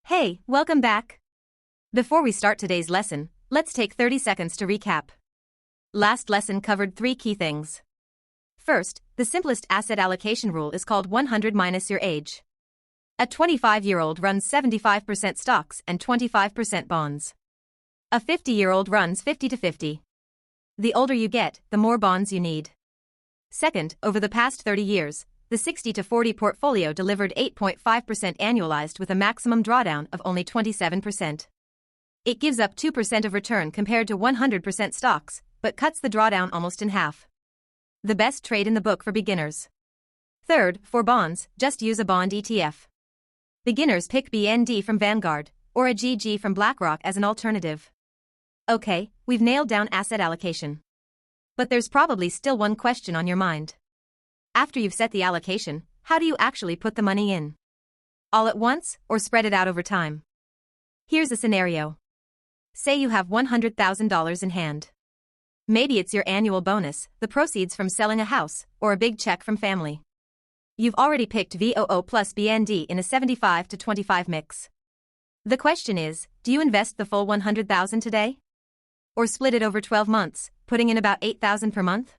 Hey, welcome back. Before we start today's lesson, let's take 30 seconds to recap. Last lesson covered 3 key things. First, the simplest asset allocation rule is called 100 minus your age. A 25-year-old runs 75% stocks and 25% bonds. A 50-year-old runs 50 to 50. The older you get, the more bonds you need. Second, over the past 30 years, the 60 to 40 portfolio delivered 8.5% annualized with a maximum drawdown of only 27%. It gives up 2% of return compared to 100% stocks, but cuts the drawdown almost in half. The best trade in the book for beginners. Third, for bonds, just use a bond ETF. Beginners pick BND from Vanguard, or a GG from BlackRock as an alternative. Okay, we've nailed down asset allocation. But there's probably still one question on your mind. After you've set the allocation, how do you actually put the money in? All at once, or spread it out over time? Here's a scenario. Say you have $100,000 in hand. Maybe it's your annual bonus, the proceeds from selling a house, or a big check from family. You've already picked VOO plus BND in a 75 to 25 mix. The question is, do you invest the full $100,000 today? Or split it over 12 months, putting in about $8,000 per month?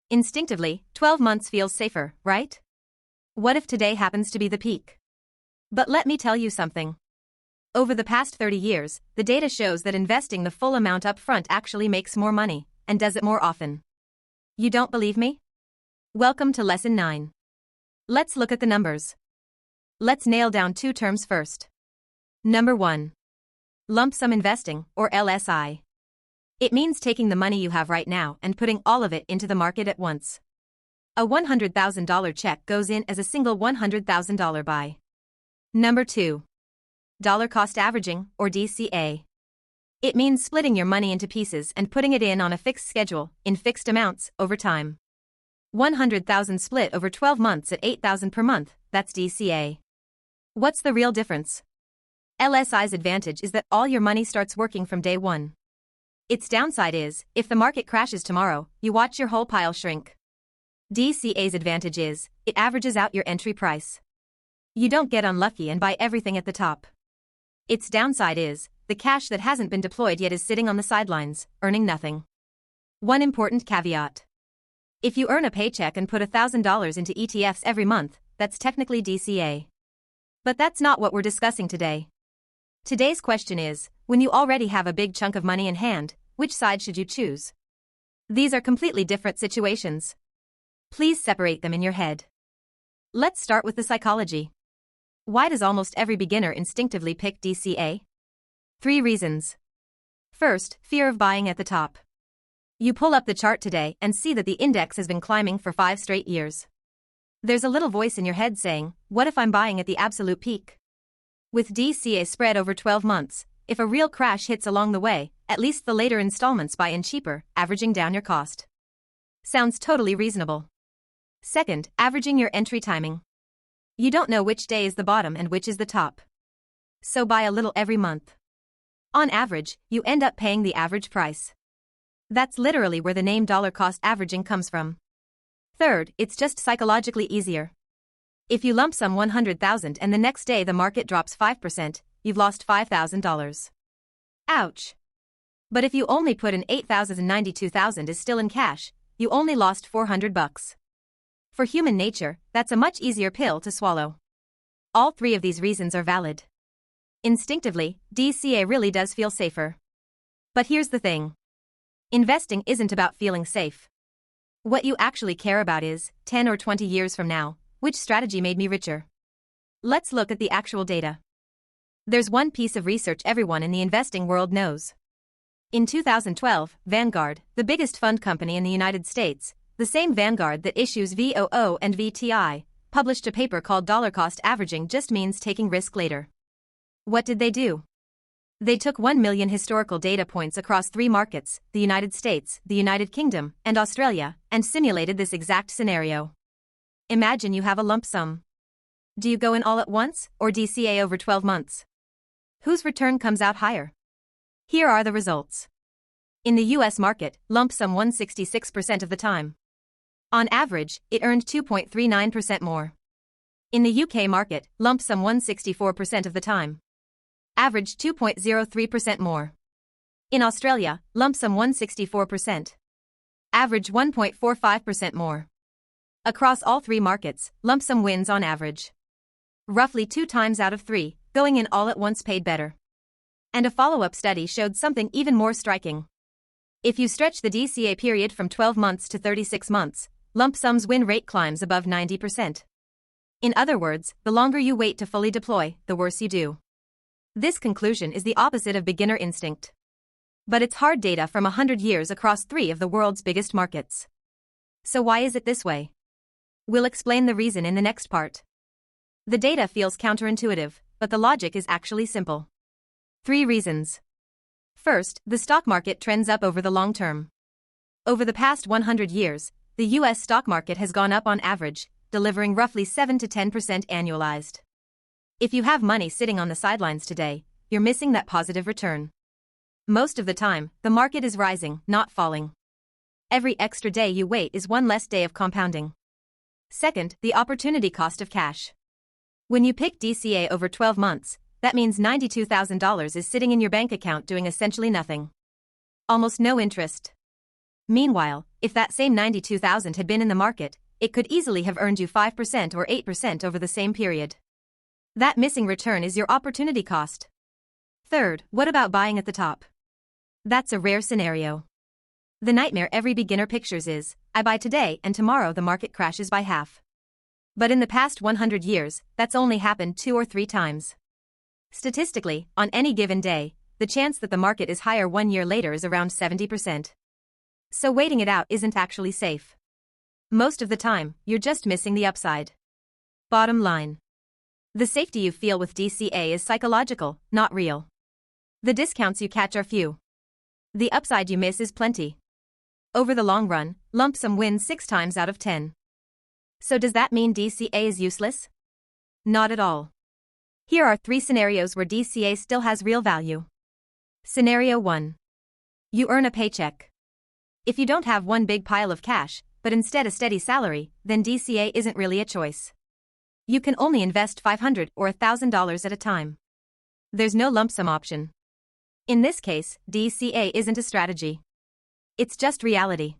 Instinctively, 12 months feels safer, right? What if today happens to be the peak? But let me tell you something. Over the past 30 years, the data shows that investing the full amount up front actually makes more money, and does it more often. You don't believe me? Welcome to Lesson 9. Let's look at the numbers. Let's nail down 2 terms first. Number 1. Lump sum investing, or LSI. It means taking the money you have right now and putting all of it into the market at once. A $100,000 check goes in as a single $100,000 buy. Number 2. Dollar cost averaging, or DCA. It means splitting your money into pieces and putting it in on a fixed schedule, in fixed amounts, over time. 100,000 split over 12 months at $8,000 per month, that's DCA. What's the real difference? LSI's advantage is that all your money starts working from day one. Its downside is, if the market crashes tomorrow, you watch your whole pile shrink. DCA's advantage is, it averages out your entry price. You don't get unlucky and buy everything at the top. Its downside is, the cash that hasn't been deployed yet is sitting on the sidelines, earning nothing. One important caveat. If you earn a paycheck and put $1,000 into ETFs every month, that's technically DCA. But that's not what we're discussing today. Today's question is, when you already have a big chunk of money in hand, which side should you choose? These are completely different situations. Please separate them in your head. Let's start with the psychology. Why does almost every beginner instinctively pick DCA? 3 reasons. First, fear of buying at the top. You pull up the chart today and see that the index has been climbing for 5 straight years. There's a little voice in your head saying, what if I'm buying at the absolute peak? With DCA spread over 12 months, if a real crash hits along the way, at least the later installments buy in cheaper, averaging down your cost. Sounds totally reasonable. Second, averaging your entry timing. You don't know which day is the bottom and which is the top. So buy a little every month. On average, you end up paying the average price. That's literally where the name dollar cost averaging comes from. Third, it's just psychologically easier. If you lump sum $100,000 and the next day the market drops 5%, you've lost $5,000. Ouch. But if you only put in $8,000 and $92,000 is still in cash, you only lost $400. For human nature, that's a much easier pill to swallow. All 3 of these reasons are valid. Instinctively, DCA really does feel safer. But here's the thing. Investing isn't about feeling safe. What you actually care about is, 10 or 20 years from now, which strategy made me richer? Let's look at the actual data. There's one piece of research everyone in the investing world knows. In 2012, Vanguard, the biggest fund company in the United States, the same Vanguard that issues VOO and VTI, published a paper called Dollar Cost Averaging Just Means Taking Risk Later. What did they do? They took 1 million historical data points across 3 markets, the United States, the United Kingdom, and Australia, and simulated this exact scenario. Imagine you have a lump sum. Do you go in all at once, or DCA over 12 months? Whose return comes out higher? Here are the results. In the US market, lump sum won 66% of the time. On average, it earned 2.39% more. In the UK market, lump sum won 64% of the time. Average 2.03% more. In Australia, lump sum 164%. Average 1.45% more. Across all three markets, lump sum wins on average. Roughly 2 times out of 3, going in all at once paid better. And a follow-up study showed something even more striking. If you stretch the DCA period from 12 months to 36 months, lump sum's win rate climbs above 90%. In other words, the longer you wait to fully deploy, the worse you do. This conclusion is the opposite of beginner instinct. But it's hard data from 100 years across 3 of the world's biggest markets. So why is it this way? We'll explain the reason in the next part. The data feels counterintuitive, but the logic is actually simple. 3 reasons. First, the stock market trends up over the long term. Over the past 100 years, the US stock market has gone up on average, delivering roughly 7 to 10% annualized. If you have money sitting on the sidelines today, you're missing that positive return. Most of the time, the market is rising, not falling. Every extra day you wait is one less day of compounding. Second, the opportunity cost of cash. When you pick DCA over 12 months, that means $92,000 is sitting in your bank account doing essentially nothing. Almost no interest. Meanwhile, if that same $92,000 had been in the market, it could easily have earned you 5% or 8% over the same period. That missing return is your opportunity cost. Third, what about buying at the top? That's a rare scenario. The nightmare every beginner pictures is, I buy today and tomorrow the market crashes by half. But in the past 100 years, that's only happened 2 or 3 times. Statistically, on any given day, the chance that the market is higher 1 year later is around 70%. So waiting it out isn't actually safe. Most of the time, you're just missing the upside. Bottom line. The safety you feel with DCA is psychological, not real. The discounts you catch are few. The upside you miss is plenty. Over the long run, lump sum wins 6 times out of 10. So does that mean DCA is useless? Not at all. Here are 3 scenarios where DCA still has real value. Scenario 1. You earn a paycheck. If you don't have one big pile of cash, but instead a steady salary, then DCA isn't really a choice. You can only invest $500 or $1,000 at a time. There's no lump sum option. In this case, DCA isn't a strategy. It's just reality.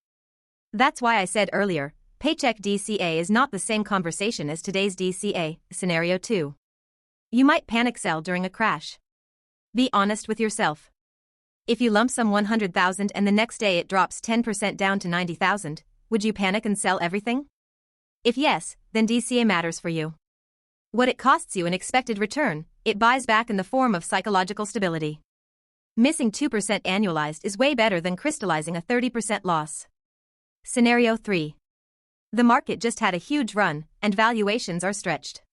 That's why I said earlier, paycheck DCA is not the same conversation as today's DCA, scenario 2. You might panic sell during a crash. Be honest with yourself. If you lump sum $100,000 and the next day it drops 10% down to $90,000, would you panic and sell everything? If yes, then DCA matters for you. What it costs you in expected return, it buys back in the form of psychological stability. Missing 2% annualized is way better than crystallizing a 30% loss. Scenario 3. The market just had a huge run, and valuations are stretched.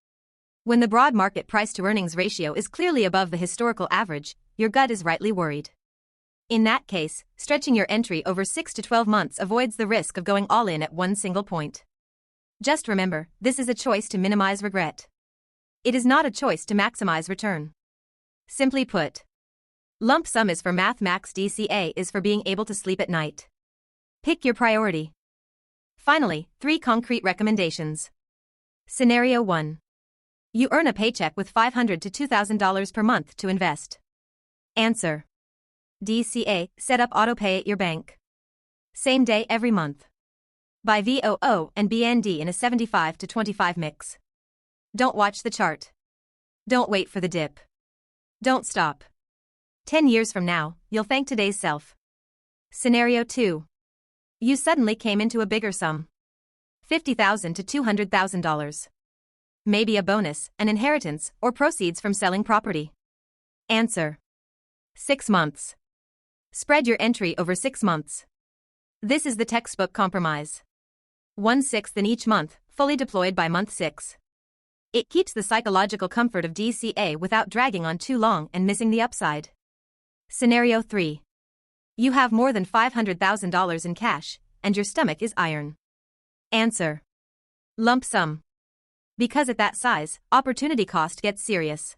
When the broad market price-to-earnings ratio is clearly above the historical average, your gut is rightly worried. In that case, stretching your entry over 6 to 12 months avoids the risk of going all in at one single point. Just remember, this is a choice to minimize regret. It is not a choice to maximize return. Simply put, lump sum is for math, max DCA is for being able to sleep at night. Pick your priority. Finally, 3 concrete recommendations. Scenario 1. You earn a paycheck with $500 to $2,000 per month to invest. Answer. DCA, set up autopay at your bank. Same day every month. Buy VOO and BND in a 75 to 25 mix. Don't watch the chart. Don't wait for the dip. Don't stop. 10 years from now, you'll thank today's self. Scenario 2. You suddenly came into a bigger sum. $50,000 to $200,000. Maybe a bonus, an inheritance, or proceeds from selling property. Answer. 6 months. Spread your entry over 6 months. This is the textbook compromise. 1/6 in each month, fully deployed by month 6. It keeps the psychological comfort of DCA without dragging on too long and missing the upside. Scenario 3. You have more than $500,000 in cash, and your stomach is iron. Answer. Lump sum. Because at that size, opportunity cost gets serious.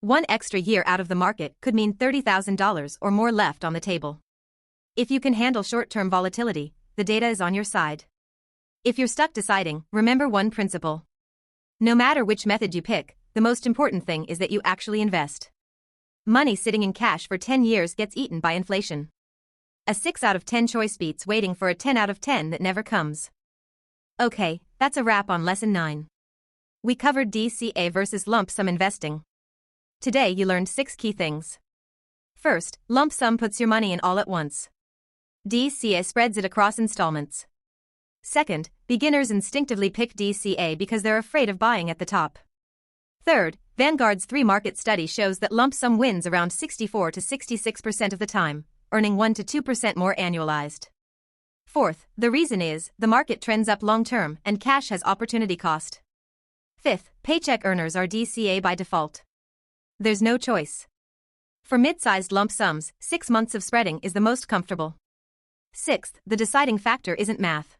1 extra year out of the market could mean $30,000 or more left on the table. If you can handle short-term volatility, the data is on your side. If you're stuck deciding, remember one principle. No matter which method you pick, the most important thing is that you actually invest. Money sitting in cash for 10 years gets eaten by inflation. A 6 out of 10 choice beats waiting for a 10 out of 10 that never comes. Okay, that's a wrap on Lesson 9. We covered DCA versus lump sum investing. Today you learned 6 key things. First, lump sum puts your money in all at once. DCA spreads it across installments. Second, beginners instinctively pick DCA because they're afraid of buying at the top. Third, Vanguard's 3-market study shows that lump sum wins around 64 to 66% of the time, earning 1 to 2% more annualized. Fourth, the reason is, the market trends up long-term and cash has opportunity cost. Fifth, paycheck earners are DCA by default. There's no choice. For mid-sized lump sums, 6 months of spreading is the most comfortable. Sixth, the deciding factor isn't math.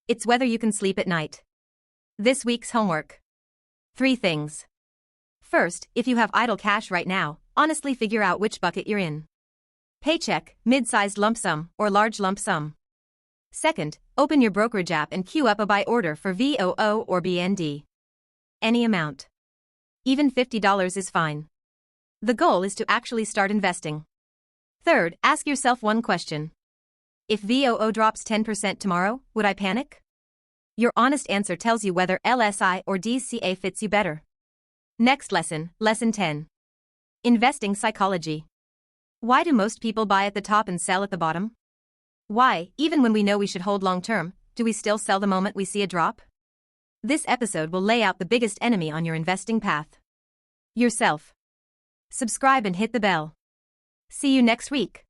It's whether you can sleep at night. This week's homework. 3 things. First, if you have idle cash right now, honestly figure out which bucket you're in. Paycheck, mid-sized lump sum, or large lump sum. Second, open your brokerage app and queue up a buy order for VOO or BND. Any amount. Even $50 is fine. The goal is to actually start investing. Third, ask yourself one question. If VOO drops 10% tomorrow, would I panic? Your honest answer tells you whether LSI or DCA fits you better. Next lesson, Lesson 10. Investing Psychology. Why do most people buy at the top and sell at the bottom? Why, even when we know we should hold long-term, do we still sell the moment we see a drop? This episode will lay out the biggest enemy on your investing path. Yourself. Subscribe and hit the bell. See you next week.